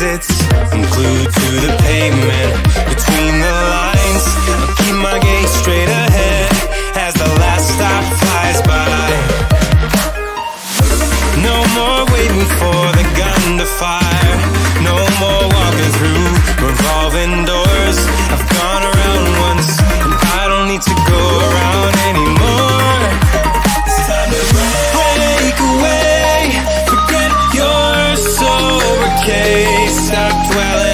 exits. I'm glued to the pavement, between the lines. I'll keep my gaze straight ahead as the last stop flies by. No more waiting for the gun to fire. No more walking through revolving doors. I've gone around once, and I don't need to go around anymore. It's time to break away. Forget your sober case. Stop dwelling